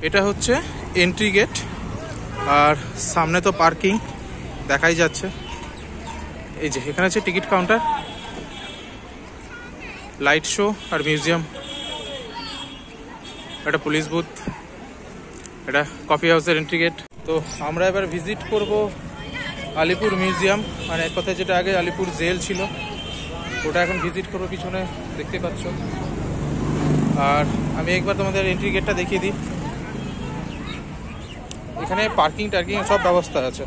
এটা হচ্ছে entry gate, আর সামনে তো পার্কিং দেখাই যাচ্ছে। এই যে এখানে আছে টিকিট কাউন্টার, লাইট শো আর মিউজিয়াম, এটা পুলিশ বুথ, এটা কফি হাউসের এন্ট্রি গেট। তো আমরা এবার ভিজিট করব আলিপুর মিউজিয়াম, মানে এক কথায় যেটা আগে আলিপুর জেল ছিল ওটা এখন ভিজিট করবো, পিছনে দেখতে পাচ্ছ। আর আমি একবার তোমাদের এন্ট্রি গেটটা দেখিয়ে দিই। এখানে পার্কিং টার্কিং সব ব্যবস্থা আছে।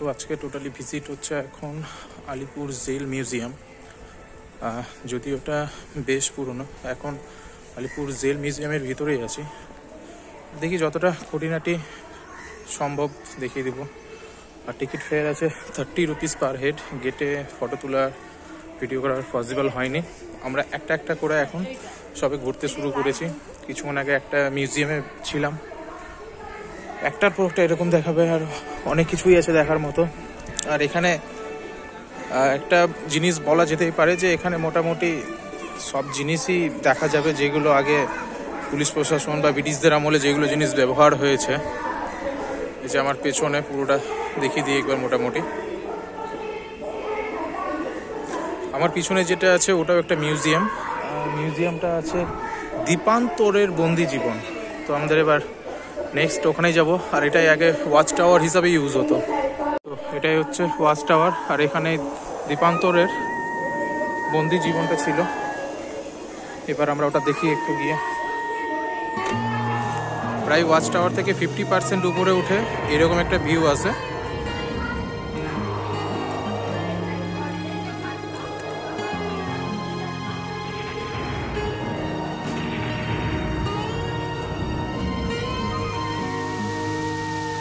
তো আজকে টোটালি ভিজিট হচ্ছে এখন আলিপুর জেল মিউজিয়াম। যদিও ওটা বেশ পুরনো, এখন আলিপুর জেল মিউজিয়ামের ভিতরেই আছি। দেখি যতটা খুঁটিনাটি সম্ভব দেখিয়ে দিব। আর টিকিট ফেয়ার আছে 30 রুপিস পার হেড। গেটে ফটো তোলা ভিডিও করা পসিবল হয়নি। আমরা একটা একটা করে এখন সবে ঘুরতে শুরু করেছি। কিছুক্ষণ আগে একটা মিউজিয়ামে ছিলাম, একটার পর একটা এরকম দেখাবে, আর অনেক কিছুই আছে দেখার মতো। আর এখানে একটা জিনিস বলা যেতেই পারে যে এখানে মোটামুটি সব জিনিসই দেখা যাবে যেগুলো আগে পুলিশ প্রশাসন বা ব্রিটিশদের আমলে যেগুলো জিনিস ব্যবহার হয়েছে। এই যে আমার পেছনে পুরোটা দেখিয়ে দিই একবার। মোটামুটি আমার পিছনে যেটা আছে ওটাও একটা মিউজিয়াম। মিউজিয়ামটা আছে দ্বীপান্তরের বন্দি জীবন। তো আমাদের এবার নেক্সট ওখানেই যাব। আর এটাই আগে ওয়াচ টাওয়ার হিসাবে ইউজ হতো। তো এটাই হচ্ছে ওয়াচ টাওয়ার, আর এখানে দ্বীপান্তরের বন্দি জীবনটা ছিল। এবার আমরা ওটা দেখি একটু গিয়ে। প্রায় ওয়াচ টাওয়ার থেকে 50% উপরে উঠে এরকম একটা ভিউ আছে।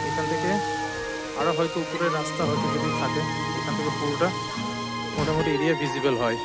এখান থেকে আরো হয়তো উপরের রাস্তা হয়তো যদি থাকে, এখান থেকে পুরোটা মোটামুটি এরিয়া ভিজিবল হয়।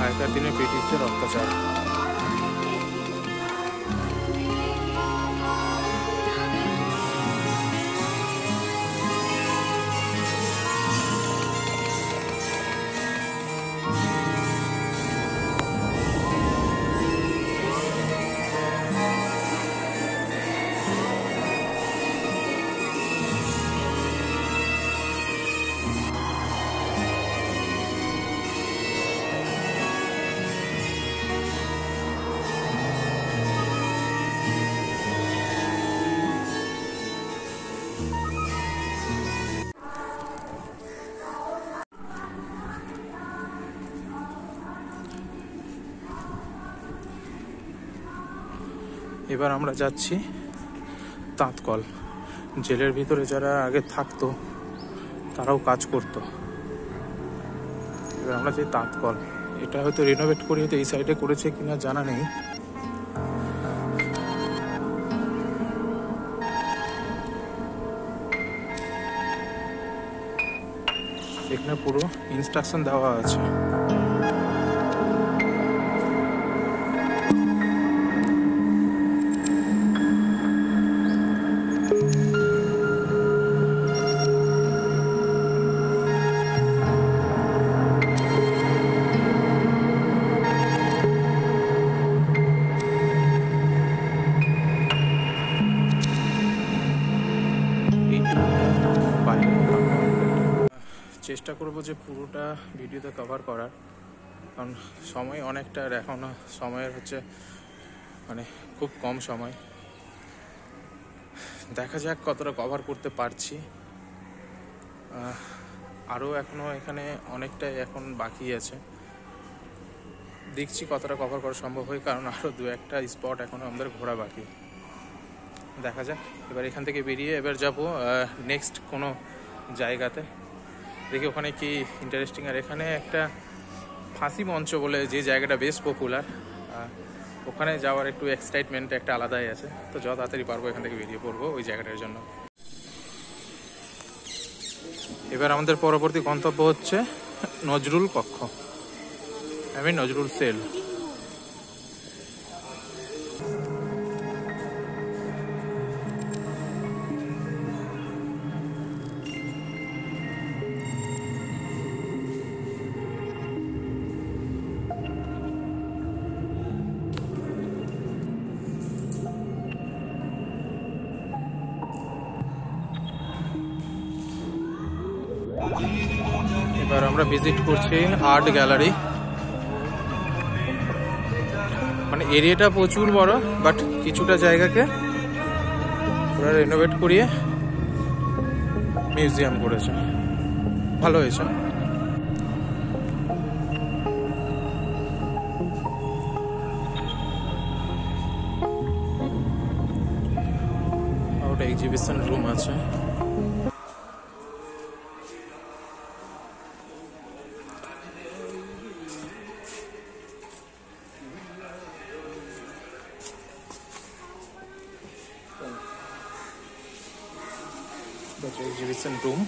আগেকার দিনে ব্রিটিশদের অত্যাচার। এবার আমরা যাচ্ছি তাঁতকল। জেলের ভিতরে যারা আগে থাকতো তারাও কাজ করতো। এবার আমরা যাই তাঁতকল। এটা হয়তো রিনোভেট করে হয়তো এই সাইডে করেছে কিনা জানা নেই। এখানে পুরো ইনস্ট্রাকশন দেওয়া আছে। চেষ্টা করবো যে পুরোটা ভিডিওতে কভার করার, কারণ সময় অনেকটা, আর এখন সময়ের হচ্ছে মানে খুব কম সময়। দেখা যাক কতটা কভার করতে পারছি। আরও এখনও এখানে অনেকটাই এখন বাকি আছে, দেখছি কতটা কভার করা সম্ভব হয়, কারণ আরও দু একটা স্পট এখনও আমাদের ঘোরা বাকি। দেখা যাক। এবার এখান থেকে বেরিয়ে এবার যাব নেক্সট কোনো জায়গাতে, দেখি ওখানে কি ইন্টারেস্টিং। আর এখানে একটা ফাঁসি মঞ্চ বলে যে জায়গাটা বেশ পপুলার, ওখানে যাওয়ার একটু এক্সাইটমেন্ট একটা আলাদাই আছে। তো যত তাড়াতাড়ি পারবো এখান থেকে বেরিয়ে পড়বো ওই জায়গাটার জন্য। এবার আমাদের পরবর্তী গন্তব্য হচ্ছে নজরুল কক্ষ, নজরুল সেল। এবার আমরা ভিজিট করছি আর্ট গ্যালারি। মানে এরিয়াটা প্রচুর বড়, বাট কিছুটা জায়গাকে ওরা রেনোভেট করিয়ে মিউজিয়াম করেছে, ভালো হয়েছে। ওটা এক্সিবিশন রুম আছে। Exhibition room.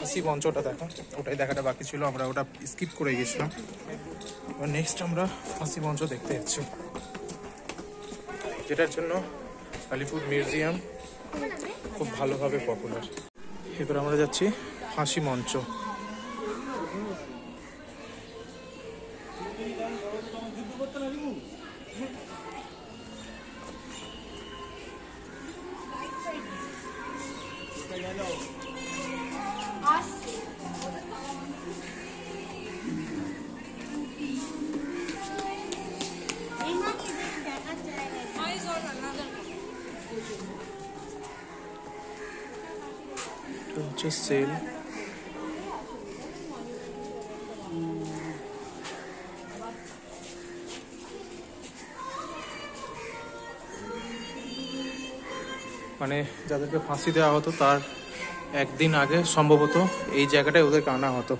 ফাঁসি মঞ্চটা দেখা, ওটাই দেখাটা বাকি ছিল, আমরা ওটা স্কিপ করে গেছিলাম। এবার নেক্সট আমরা ফাঁসি মঞ্চ দেখতে যাচ্ছি, যেটার জন্য আলিপুর মিউজিয়াম খুব ভালোভাবে পপুলার। এবার আমরা যাচ্ছি ফাঁসি মঞ্চ। হচ্ছে সেল, মানে যাদেরকে ফাঁসি দেওয়া হতো তার একদিন আগে সম্ভবত এই জায়গাটায় ওদেরকে আনা হতো।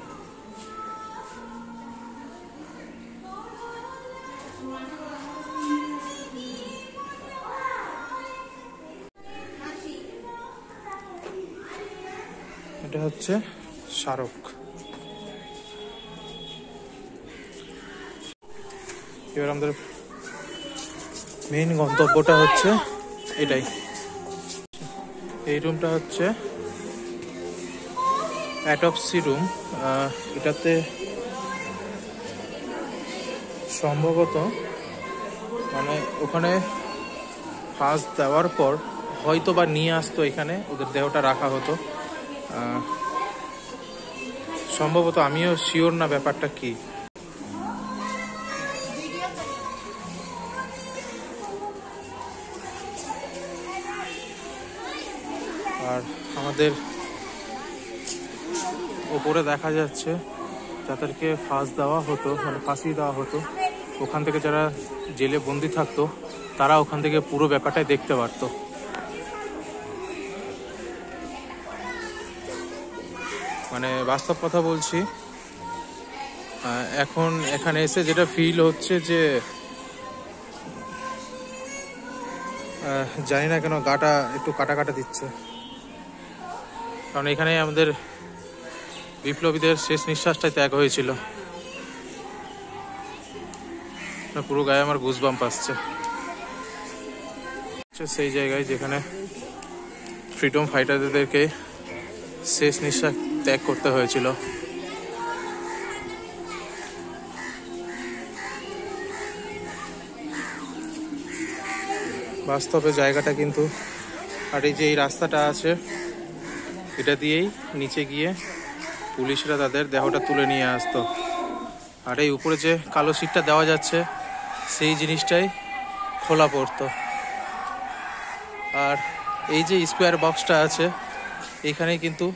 এটা হচ্ছে স্মারক। এবার আমাদের মেইন গন্তব্যটা হচ্ছে এটাই। এই রুমটা হচ্ছে অ্যাটপসি রুম। এটাতে সম্ভবত মানে ওখানে ফাঁস দেওয়ার পর হয়তো বা নিয়ে আসতো, এখানে ওদের দেহটা রাখা হতো সম্ভবত, আমিও শিওর না ব্যাপারটা কি। আর আমাদের ওপরে দেখা যাচ্ছে যাদেরকে ফাঁস দেওয়া হতো, মানে ফাঁসি দেওয়া হতো, ওখান থেকে যারা জেলে বন্দি থাকতো তারা ওখান থেকে পুরো ব্যাপারটাই দেখতে পারতো। মানে বাস্তব কথা বলছি, এখন এখানে এসে যেটা ফিল হচ্ছে যে জানি না কেন গাটা একটু কাটা কাটা দিচ্ছে, কারণ এখানে আমাদের বিপ্লবীদের শেষ নিঃশ্বাসটাই ত্যাগ হয়েছিল। পুরো গায়ে আমার গুজবাম্প আসছে। সেই জায়গায় যেখানে ফ্রিডম ফাইটারদেরকে শেষ নিঃশ্বাস ত্যাগ করতে হয়েছিল। বাস্তবে জায়গাটা কিন্তু, আর এই যে এই রাস্তাটা আছে এটা দিয়েই নিচে গিয়ে পুলিশরা তাদের দেহটা তুলে নিয়ে আসতো। আর এই উপরে যে কালো সিটটা দেওয়া যাচ্ছে সেই জিনিসটাই খোলা পড়তো। আর এই যে স্কোয়ার বক্সটা আছে এইখানেই কিন্তু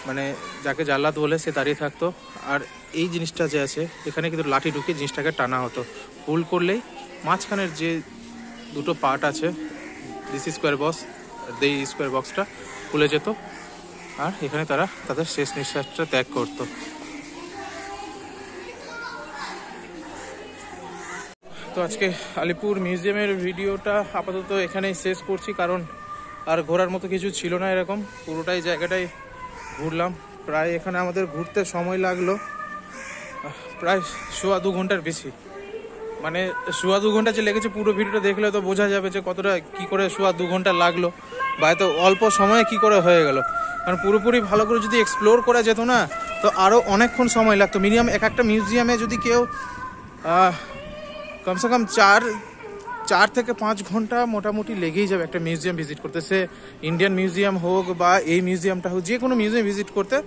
মানে যাকে জাল্লাদ বলে সে দাঁড়িয়ে থাকতো। আর এই জিনিসটা যে আছে এখানে কিন্তু লাঠি ঢুকিয়ে জিনিসটাকে টানা হতো, পুল করলেই মাঝখানের যে দুটো পার্ট আছে দিস স্কোয়ার বক্স, এই স্কোয়ার বক্সটা খুলে যেত আর এখানে তারা তাদের শেষ নিঃশ্বাসটা ত্যাগ করত। তো আজকে আলিপুর মিউজিয়ামের ভিডিওটা আপাতত এখানেই শেষ করছি, কারণ আর ঘোরার মতো কিছু ছিল না। এরকম পুরোটাই জায়গাটাই ঘুরলাম। প্রায় এখানে আমাদের ঘুরতে সময় লাগলো প্রায় 1.25 ঘন্টার বেশি। মানে 1.25 ঘন্টা যে লেগেছে পুরো ভিডিওটা দেখলে তো বোঝা যাবে যে কতটা কি করে 1.25 ঘন্টা লাগলো, বা এত অল্প সময়ে কি করে হয়ে গেল। কারণ পুরোপুরি ভালো করে যদি এক্সপ্লোর করা যেত না তো আরও অনেকক্ষণ সময় লাগতো। মিনিমাম একটা মিউজিয়ামে যদি কেউ কমসে কম 4 থেকে 5 ঘন্টা মোটামুটি লেগেই যাবে একটা মিউজিয়াম ভিজিট করতে। সে ইন্ডিয়ান মিউজিয়াম হোক বা এই মিউজিয়ামটা হোক, যে কোনো মিউজিয়াম ভিজিট করতে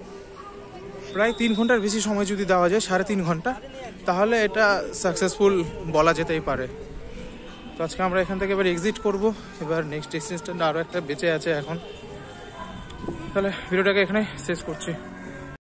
প্রায় 3 ঘন্টার বেশি সময় যদি দেওয়া যায়, 3.5 ঘন্টা, তাহলে এটা সাকসেসফুল বলা যেতেই পারে। তো আজকে আমরা এখান থেকে এবার এক্সিট করব। এবার নেক্সট ডেস্টিনেশনটা আরও একটা বেঁচে আছে এখন। তাহলে ভিডিওটাকে এখানে শেষ করছি।